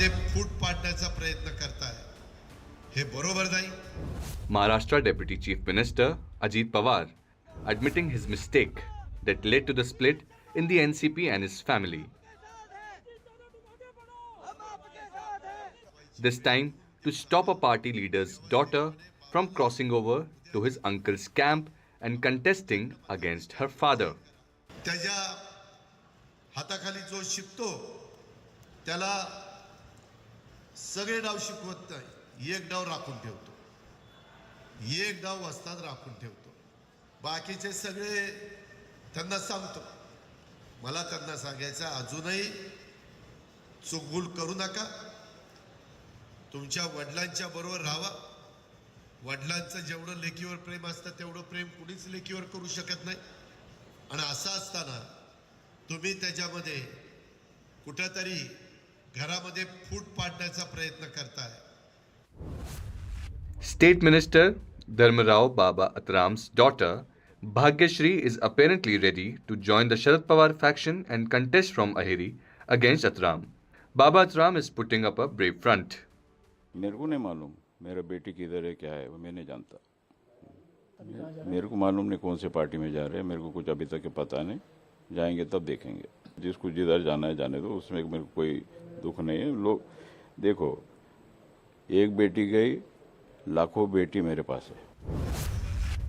ते फूट पाडण्याचा प्रयत्न करताय हे बरोबर नाही. Maharashtra Deputy Chief Minister Ajit Pawar admitting his mistake that led to the split in the NCP and his family. This time to stop a party leader's daughter from crossing over to his uncle's camp and contesting against her father. त्याच्या हाताखाली जो शिकतो त्याला सगळे डाव शिकवत नाही, एक डाव राखून ठेवतो, एक डाव वस्ताद राखून ठेवतो, बाकीचे सगळे त्यांना सांगतो. मला त्यांना सांगायचं अजूनही चुकभूल करू नका. तुमच्या वडिलांच्या बरोबर राहावा. वडिलांचं जेवढं लेकीवर प्रेम असतं तेवढं प्रेम कुणीच लेकीवर करू शकत नाही. आणि असं असताना तुम्ही त्याच्यामध्ये कुठेतरी घरामध्ये फूट पाडण्याचा प्रयत्न करताय. State Minister Dharmarao Baba Atram's daughter Bhagyashri is apparently ready to join the Sharad Pawar faction and contest from Aheri against Atram. Baba Atram is putting up a brave front. मेरे को नहीं मालूम मेरा बेटी किधर है क्या है वो मैं नहीं जानता. मेरे को मालूम नहीं कौन से पार्टी में जा रहे हैं. मेरे को कुछ अभी तक पता नहीं. जाएंगे तब देखेंगे. जिसको जिधर जाना है जाने दो, उसमें मेरे को कोई दुख नहीं है. लोग देखो, एक बेटी गई, लाखों बेटी मेरे पास है.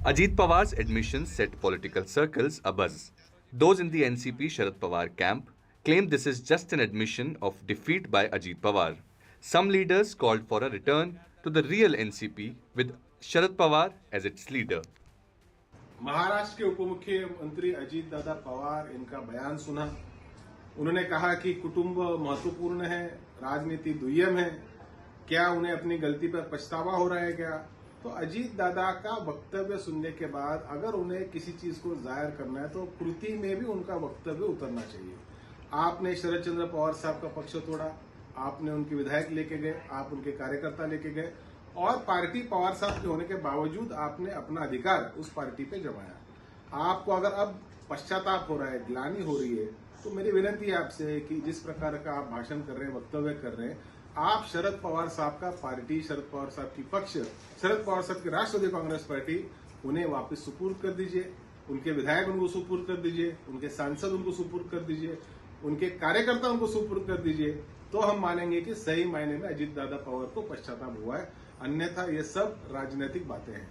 Ajit Pawar's admission set political circles abuzz. Those in the NCP Sharad Pawar camp claim this is just an admission of defeat by Ajit Pawar. Some leaders called for a return to the real NCP with Sharad Pawar as its leader. Maharashtra के उप मुख्यमंत्री अजीत दादा पवार इनका बयान सुना. उन्होंने कहा कि कुटुंब महत्वपूर्ण है, राजनीति दुय्यम है. क्या उन्हें अपनी गलती पर पछतावा हो रहा है क्या? तो अजीत दादा का वक्तव्य सुनने के बाद अगर उन्हें किसी चीज को जाहिर करना है तो कृति में भी उनका वक्तव्य उतरना चाहिए. आपने शरद चंद्र पवार साहब का पक्ष तोड़ा, आपने उनके विधायक लेके गए, आप उनके कार्यकर्ता लेके गए और पार्टी पवार साहब के होने के बावजूद आपने अपना अधिकार उस पार्टी पे जमाया. आपको अगर अब पश्चाताप हो रहा है, ग्लानि हो रही है, तो मेरी विनती है आपसे कि जिस प्रकार का आप भाषण कर रहे हैं, वक्तव्य कर रहे हैं, आप शरद पवार साहब का पार्टी, शरद पवार साहब की पक्ष, शरद पवार साहब की राष्ट्रवादी कांग्रेस पार्टी उन्हें वापस सुपुर्द कर दीजिए. उनके विधायक उनको सुपुर्द कर दीजिए, उनके सांसद उनको सुपुर्द कर दीजिए, उनके कार्यकर्ता उनको सुपुर्द कर दीजिए. तो हम मानेंगे कि सही मायने में अजीत दादा पवार को पश्चाताप हुआ है. अन्यथा ये सब राजनीतिक बातें हैं.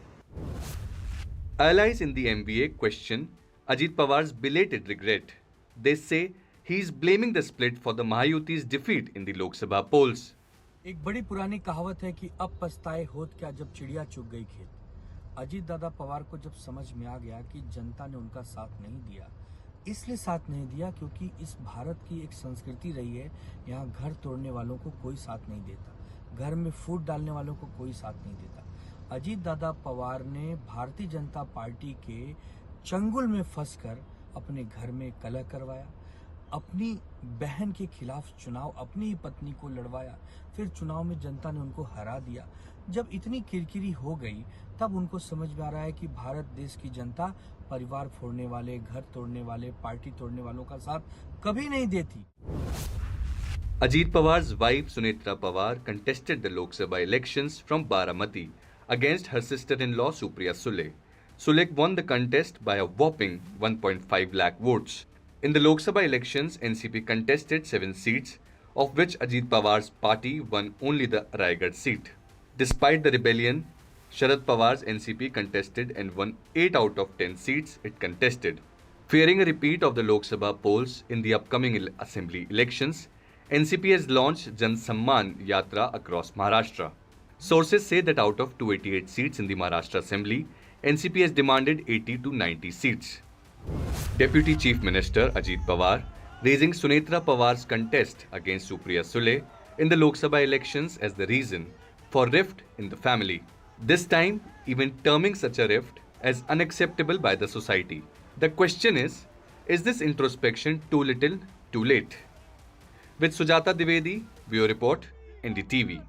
Allies in the MBA question Ajit Pawar's belated regret. They say he is blaming the split for the Mahayuti's defeat in the Lok Sabha polls. एक बड़ी पुरानी कहावत है कि अब पछताए होत क्या जब चिड़िया चुग गई खेत. अजीत दादा पवार को जब समझ में आ गया कि जनता ने उनका साथ नहीं दिया, इसलिए साथ नहीं दिया क्योंकि इस भारत की एक संस्कृति रही है, यहाँ घर तोड़ने वालों को कोई साथ नहीं देता, घर में फूट डालने वालों को कोई साथ नहीं देता. अजीत दादा पवार ने भारतीय जनता पार्टी के चंगुल में फंसकर अपने घर में कलह करवाया, अपनी बहन के खिलाफ चुनाव अपनी ही पत्नी को लड़वाया, फिर चुनाव में जनता ने उनको हरा दिया. जब इतनी किरकिरी हो गई तब उनको समझ में आ रहा है कि भारत देश की जनता परिवार फोड़ने वाले, घर तोड़ने वाले, पार्टी तोड़ने वालों का साथ कभी नहीं देती. Ajit Pawar's wife Sunetra Pawar contested the Lok Sabha elections from Baramati against her sister-in-law Supriya Sule. Sule won the contest by a whopping 1.5 lakh votes. In the Lok Sabha elections, NCP contested 7 seats, of which Ajit Pawar's party won only the Raigad seat. Despite the rebellion, Sharad Pawar's NCP contested and won 8 out of 10 seats it contested. Fearing a repeat of the Lok Sabha polls in the upcoming assembly elections, NCP has launched Jan Samman Yatra across Maharashtra. Sources say that out of 288 seats in the Maharashtra Assembly, NCP has demanded 80 to 90 seats. Deputy Chief Minister Ajit Pawar raising Sunetra Pawar's contest against Supriya Sule in the Lok Sabha elections as the reason for rift in the family. This time, even terming such a rift as unacceptable by the society. The question is this introspection too little, too late? With Sujata Dwivedi, Bureau Report, NDTV.